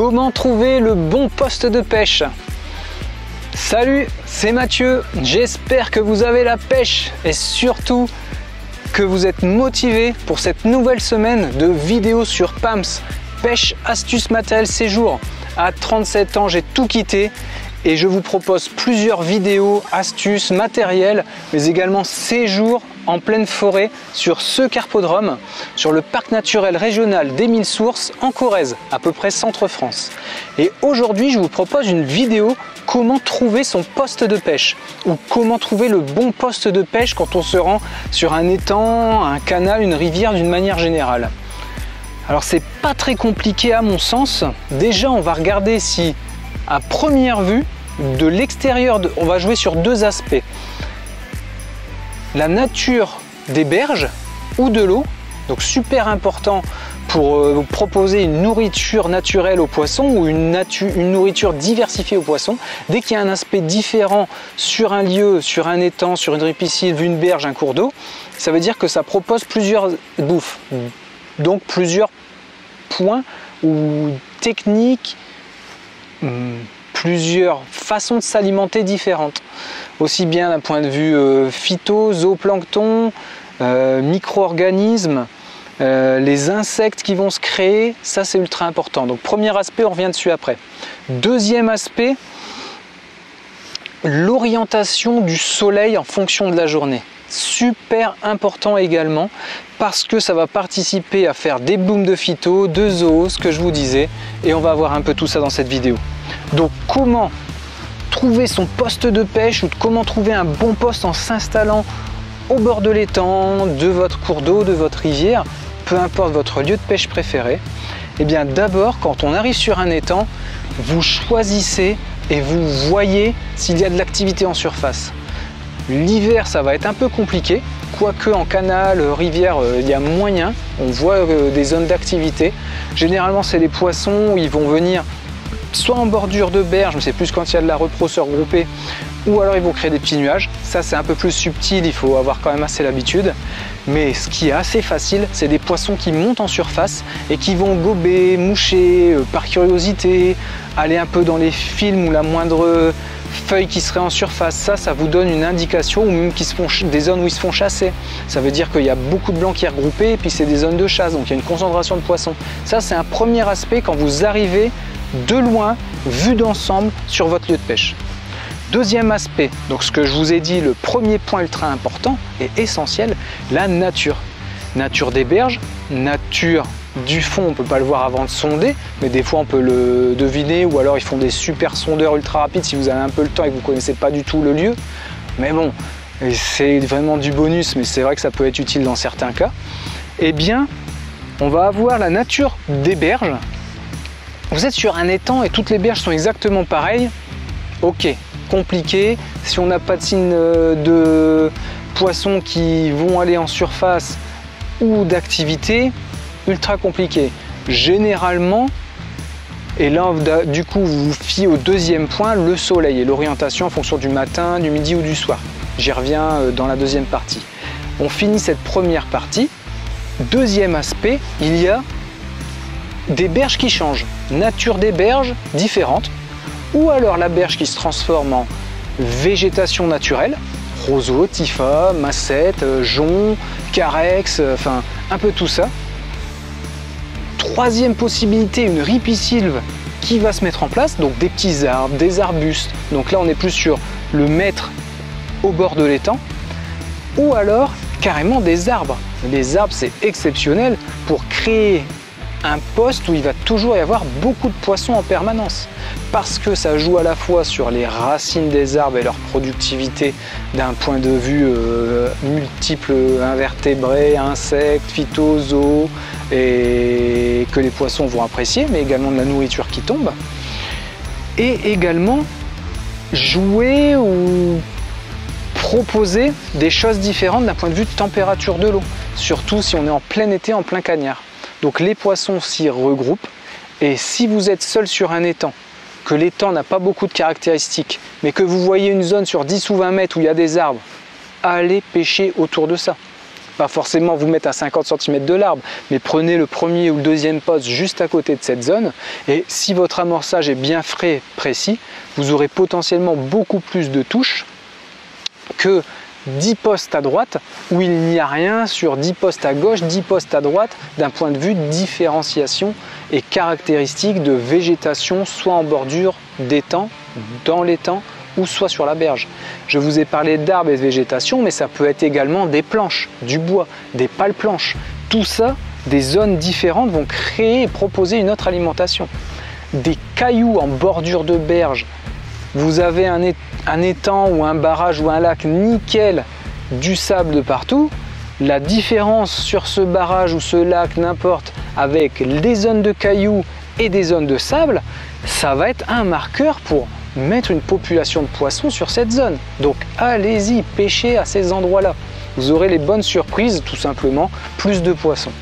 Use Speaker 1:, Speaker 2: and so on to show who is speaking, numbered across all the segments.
Speaker 1: Comment trouver le bon poste de pêche? Salut, c'est Mathieu, j'espère que vous avez la pêche et surtout que vous êtes motivé pour cette nouvelle semaine de vidéos sur PAMS, pêche, astuces, matériel, séjour. À 37 ans, j'ai tout quitté et je vous propose plusieurs vidéos, astuces, matériel, mais également séjour en pleine forêt sur ce carpodrome, sur le parc naturel régional des Mille Sources en Corrèze, à peu près centre-France. Et aujourd'hui, je vous propose une vidéo comment trouver son poste de pêche ou comment trouver le bon poste de pêche quand on se rend sur un étang, un canal, une rivière d'une manière générale. Alors c'est pas très compliqué à mon sens. Déjà on va regarder si à première vue de l'extérieur, on va jouer sur deux aspects. La nature des berges ou de l'eau, donc super important pour proposer une nourriture naturelle aux poissons ou une nourriture diversifiée aux poissons. Dès qu'il y a un aspect différent sur un lieu, sur un étang, sur une ripisylve, une berge, un cours d'eau, ça veut dire que ça propose plusieurs bouffes, donc plusieurs points ou techniques, plusieurs façons de s'alimenter différentes, aussi bien d'un point de vue phyto, zooplancton, micro-organismes, les insectes qui vont se créer, ça c'est ultra important. Donc premier aspect, on revient dessus après. Deuxième aspect, l'orientation du soleil en fonction de la journée. Super important également parce que ça va participer à faire des blooms de phyto, de zoos, ce que je vous disais, et on va voir un peu tout ça dans cette vidéo. Donc comment trouver son poste de pêche ou comment trouver un bon poste en s'installant au bord de l'étang, de votre cours d'eau, de votre rivière, peu importe votre lieu de pêche préféré. Et bien d'abord, quand on arrive sur un étang, vous choisissez et vous voyez s'il y a de l'activité en surface. L'hiver, ça va être un peu compliqué, quoique en canal, rivière, il y a moyen, on voit des zones d'activité. Généralement, c'est les poissons où ils vont venir soit en bordure de berge, mais c'est plus quand il y a de la repro se regrouper, ou alors ils vont créer des petits nuages. Ça, c'est un peu plus subtil, il faut avoir quand même assez l'habitude. Mais ce qui est assez facile, c'est des poissons qui montent en surface et qui vont gober, moucher, par curiosité, aller un peu dans les films ou la moindre feuille qui serait en surface. Ça vous donne une indication, ou même des zones où ils se font chasser. Ça veut dire qu'il y a beaucoup de blancs qui est regroupé et puis c'est des zones de chasse, donc il y a une concentration de poissons. Ça, c'est un premier aspect quand vous arrivez de loin, vu d'ensemble sur votre lieu de pêche. Deuxième aspect, donc ce que je vous ai dit, le premier point ultra important et essentiel, la nature. Nature des berges, nature du fond, on ne peut pas le voir avant de sonder, mais des fois on peut le deviner, ou alors ils font des super sondeurs ultra rapides si vous avez un peu le temps et que vous ne connaissez pas du tout le lieu. Mais bon, c'est vraiment du bonus, mais c'est vrai que ça peut être utile dans certains cas. Eh bien, on va avoir la nature des berges. Vous êtes sur un étang et toutes les berges sont exactement pareilles. Ok, compliqué. Si on n'a pas de signe de poissons qui vont aller en surface ou d'activité, ultra compliqué. Généralement, et là du coup vous vous fiez au deuxième point, le soleil et l'orientation en fonction du matin, du midi ou du soir. J'y reviens dans la deuxième partie. On finit cette première partie. Deuxième aspect, il y a des berges qui changent, nature des berges différentes, ou alors la berge qui se transforme en végétation naturelle, roseau, typha, massette, jonc, carex, enfin un peu tout ça. Troisième possibilité, une ripisylve qui va se mettre en place, donc des petits arbres, des arbustes, donc là on est plus sur le maître au bord de l'étang, ou alors carrément des arbres. Les arbres, c'est exceptionnel pour créer un poste où il va toujours y avoir beaucoup de poissons en permanence, parce que ça joue à la fois sur les racines des arbres et leur productivité d'un point de vue multiple, invertébrés, insectes, phyto, zoo, et que les poissons vont apprécier, mais également de la nourriture qui tombe, et également jouer ou proposer des choses différentes d'un point de vue de température de l'eau, surtout si on est en plein été, en plein cagnard. Donc les poissons s'y regroupent, et si vous êtes seul sur un étang, que l'étang n'a pas beaucoup de caractéristiques, mais que vous voyez une zone sur 10 ou 20 mètres où il y a des arbres, allez pêcher autour de ça. pas forcément vous mettre à 50 cm de l'arbre, mais prenez le premier ou le deuxième poste juste à côté de cette zone. Et si votre amorçage est bien frais, précis, vous aurez potentiellement beaucoup plus de touches que 10 postes à droite où il n'y a rien sur 10 postes à gauche, 10 postes à droite d'un point de vue de différenciation et caractéristiques de végétation, soit en bordure d'étang, dans l'étang ou soit sur la berge. Je vous ai parlé d'arbres et de végétation, mais ça peut être également des planches, du bois, des pales planches. Tout ça, des zones différentes vont créer et proposer une autre alimentation. Des cailloux en bordure de berge, vous avez un étang ou un barrage ou un lac nickel, du sable de partout. La différence sur ce barrage ou ce lac, n'importe, avec des zones de cailloux et des zones de sable, ça va être un marqueur pour mettre une population de poissons sur cette zone. Donc allez-y, pêchez à ces endroits-là. Vous aurez les bonnes surprises, tout simplement, plus de poissons.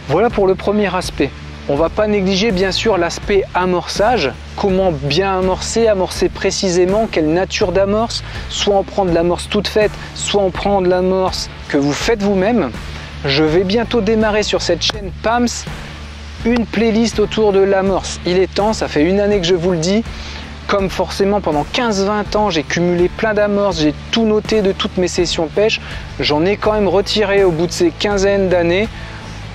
Speaker 1: Voilà pour le premier aspect. On ne va pas négliger bien sûr l'aspect amorçage, comment bien amorcer, amorcer précisément, quelle nature d'amorce, soit on prend de l'amorce toute faite, soit on prend de l'amorce que vous faites vous-même. Je vais bientôt démarrer sur cette chaîne PAMS une playlist autour de l'amorce. Il est temps, ça fait une année que je vous le dis, comme forcément pendant 15-20 ans j'ai cumulé plein d'amorces, j'ai tout noté de toutes mes sessions pêche, j'en ai quand même retiré au bout de ces quinzaines d'années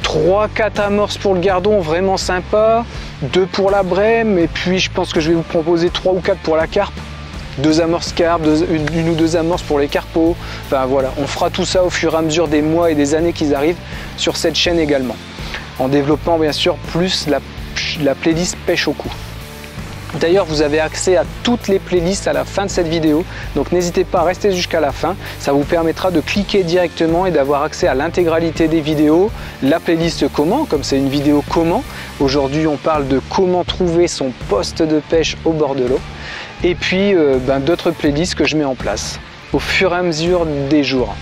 Speaker 1: 3-4 amorces pour le gardon vraiment sympa, 2 pour la brème, et puis je pense que je vais vous proposer 3 ou 4 pour la carpe, 2 amorces carpe, une ou deux amorces pour les carpos. Enfin voilà, on fera tout ça au fur et à mesure des mois et des années qui arrivent sur cette chaîne également, en développant bien sûr plus la playlist pêche au cou. D'ailleurs, vous avez accès à toutes les playlists à la fin de cette vidéo, donc n'hésitez pas à rester jusqu'à la fin, ça vous permettra de cliquer directement et d'avoir accès à l'intégralité des vidéos, la playlist comment, comme c'est une vidéo comment, aujourd'hui on parle de comment trouver son poste de pêche au bord de l'eau, et puis d'autres playlists que je mets en place au fur et à mesure des jours.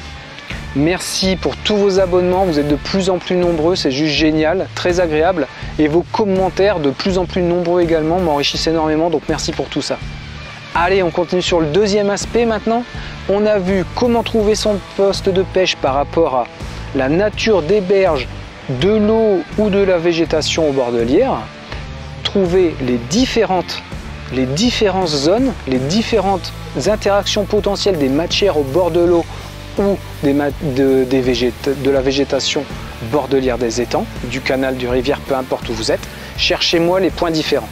Speaker 1: Merci pour tous vos abonnements, vous êtes de plus en plus nombreux, c'est juste génial, très agréable. Et vos commentaires de plus en plus nombreux également m'enrichissent énormément, donc merci pour tout ça. Allez, on continue sur le deuxième aspect maintenant. On a vu comment trouver son poste de pêche par rapport à la nature des berges, de l'eau ou de la végétation au bordelière. Trouver les différentes zones, les différentes interactions potentielles des matières au bord de l'eau ou de la végétation bordelière des étangs, du canal, du rivière, peu importe où vous êtes. Cherchez-moi les points différents.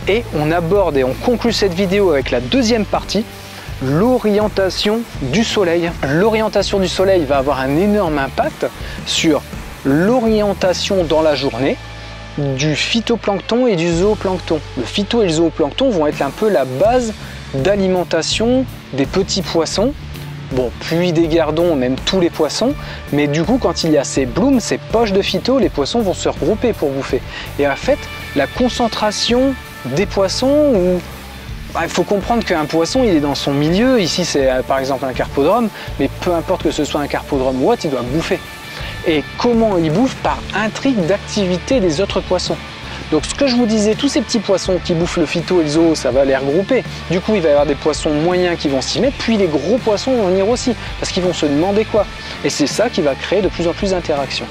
Speaker 1: Et on aborde et on conclut cette vidéo avec la deuxième partie, l'orientation du soleil. L'orientation du soleil va avoir un énorme impact sur l'orientation dans la journée du phytoplancton et du zooplancton. Le phyto et le zooplancton vont être un peu la base d'alimentation des petits poissons. Bon, puis des gardons, même tous les poissons, mais du coup quand il y a ces blooms, ces poches de phyto, les poissons vont se regrouper pour bouffer. Et en fait, la concentration des poissons, il faut comprendre qu'un poisson il est dans son milieu, ici c'est par exemple un carpodrome, mais peu importe que ce soit un carpodrome ou autre, il doit bouffer. Et comment il bouffe? Par intrigue d'activité des autres poissons. Donc ce que je vous disais, tous ces petits poissons qui bouffent le phyto et le zoo, ça va les regrouper. Du coup, il va y avoir des poissons moyens qui vont s'y mettre, puis les gros poissons vont venir aussi, parce qu'ils vont se demander quoi. Et c'est ça qui va créer de plus en plus d'interactions.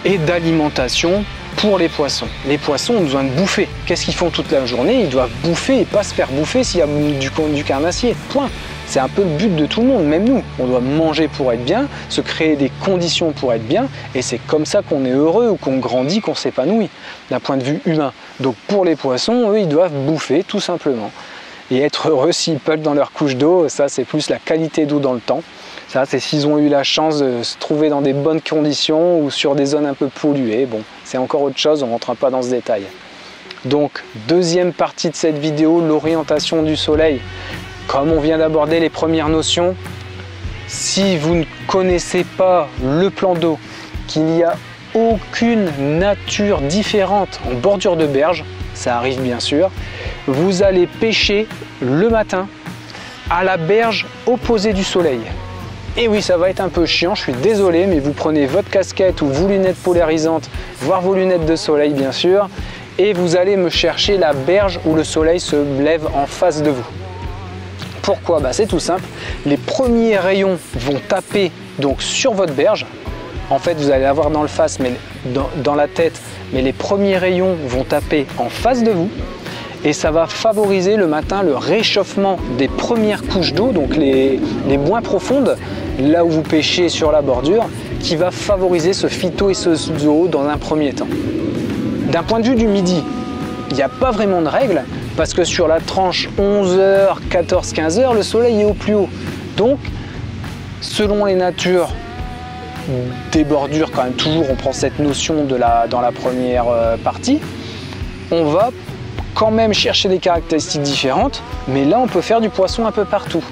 Speaker 1: Et d'alimentation pour les poissons. Les poissons ont besoin de bouffer. Qu'est-ce qu'ils font toute la journée? Ils doivent bouffer et pas se faire bouffer s'il y a du carnassier. Point. C'est un peu le but de tout le monde, même nous. On doit manger pour être bien, se créer des conditions pour être bien, et c'est comme ça qu'on est heureux ou qu'on grandit, qu'on s'épanouit, d'un point de vue humain. Donc pour les poissons, eux, ils doivent bouffer, tout simplement. Et être heureux s'ils peuvent dans leur couche d'eau, ça c'est plus la qualité d'eau dans le temps. Ça, c'est s'ils ont eu la chance de se trouver dans des bonnes conditions ou sur des zones un peu polluées. Bon, c'est encore autre chose, on ne rentre pas dans ce détail. Donc, deuxième partie de cette vidéo, l'orientation du soleil. Comme on vient d'aborder les premières notions, si vous ne connaissez pas le plan d'eau, qu'il n'y a aucune nature différente en bordure de berge, ça arrive bien sûr, vous allez pêcher le matin à la berge opposée du soleil. Et oui, ça va être un peu chiant, je suis désolé, mais vous prenez votre casquette ou vos lunettes polarisantes, voire vos lunettes de soleil bien sûr, et vous allez me chercher la berge où le soleil se lève en face de vous. Pourquoi? C'est tout simple, les premiers rayons vont taper Donc sur votre berge, en fait vous allez avoir dans le face, mais dans la tête, mais les premiers rayons vont taper en face de vous. Et ça va favoriser le matin le réchauffement des premières couches d'eau, donc les moins profondes, là où vous pêchez sur la bordure, qui va favoriser ce phyto et ce zoo dans un premier temps. D'un point de vue du midi, il n'y a pas vraiment de règle, parce que sur la tranche 11h, 14, 15h, le soleil est au plus haut. Donc, selon les natures des bordures, quand même toujours on prend cette notion dans la première partie, on va quand même chercher des caractéristiques différentes, mais là on peut faire du poisson un peu partout.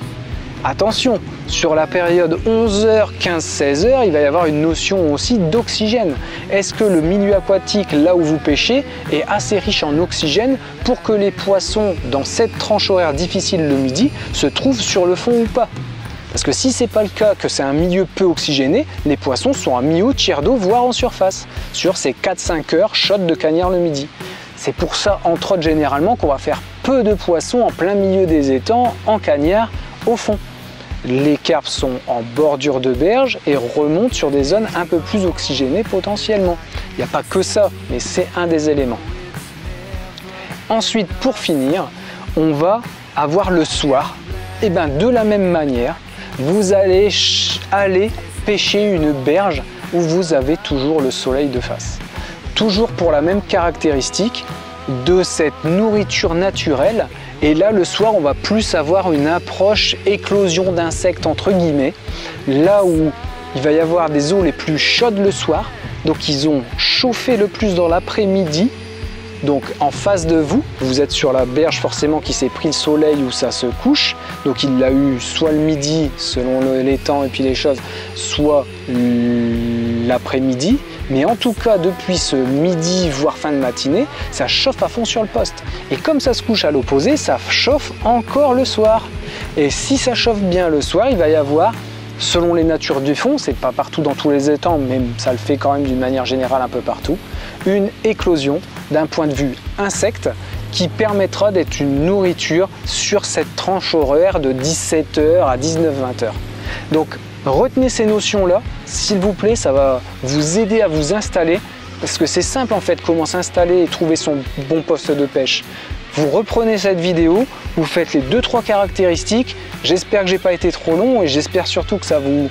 Speaker 1: Attention, sur la période 11h, 15, 16h, il va y avoir une notion aussi d'oxygène. Est-ce que le milieu aquatique, là où vous pêchez, est assez riche en oxygène pour que les poissons, dans cette tranche horaire difficile le midi, se trouvent sur le fond ou pas? Parce que si ce n'est pas le cas, que c'est un milieu peu oxygéné, les poissons sont à mi-haut, tiers d'eau, voire en surface, sur ces 4-5 heures shot de cagnard le midi. C'est pour ça, entre autres, généralement, qu'on va faire peu de poissons en plein milieu des étangs, en cagnard, au fond. Les carpes sont en bordure de berge et remontent sur des zones un peu plus oxygénées potentiellement. Il n'y a pas que ça, mais c'est un des éléments. Ensuite, pour finir, on va avoir le soir. Et bien, de la même manière, vous allez aller pêcher une berge où vous avez toujours le soleil de face. Toujours pour la même caractéristique de cette nourriture naturelle. Et là, le soir, on va plus avoir une approche éclosion d'insectes, entre guillemets. Là où il va y avoir des eaux les plus chaudes le soir. Donc, ils ont chauffé le plus dans l'après-midi. Donc, en face de vous, vous êtes sur la berge forcément qui s'est pris le soleil où ça se couche. Donc, il l'a eu soit le midi, selon les temps et puis les choses, soit l'après-midi. Mais en tout cas, depuis ce midi, voire fin de matinée, ça chauffe à fond sur le poste. Et comme ça se couche à l'opposé, ça chauffe encore le soir. Et si ça chauffe bien le soir, il va y avoir, selon les natures du fond, c'est pas partout dans tous les étangs, mais ça le fait quand même d'une manière générale un peu partout, une éclosion d'un point de vue insecte qui permettra d'être une nourriture sur cette tranche horaire de 17h à 19-20h. Donc, retenez ces notions-là, s'il vous plaît, ça va vous aider à vous installer, parce que c'est simple en fait, comment s'installer et trouver son bon poste de pêche. Vous reprenez cette vidéo, vous faites les 2-3 caractéristiques, j'espère que j'ai pas été trop long et j'espère surtout que ça vous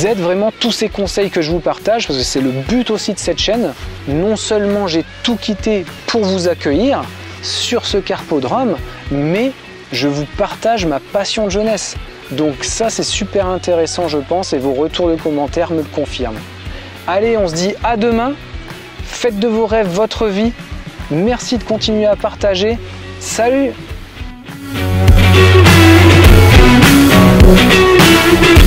Speaker 1: aide vraiment tous ces conseils que je vous partage, parce que c'est le but aussi de cette chaîne. Non seulement j'ai tout quitté pour vous accueillir sur ce carpodrome, mais je vous partage ma passion de jeunesse. Donc ça c'est super intéressant je pense et vos retours de commentaires me le confirment. Allez, on se dit à demain, faites de vos rêves votre vie, merci de continuer à partager, salut!
Speaker 2: We'll be right back.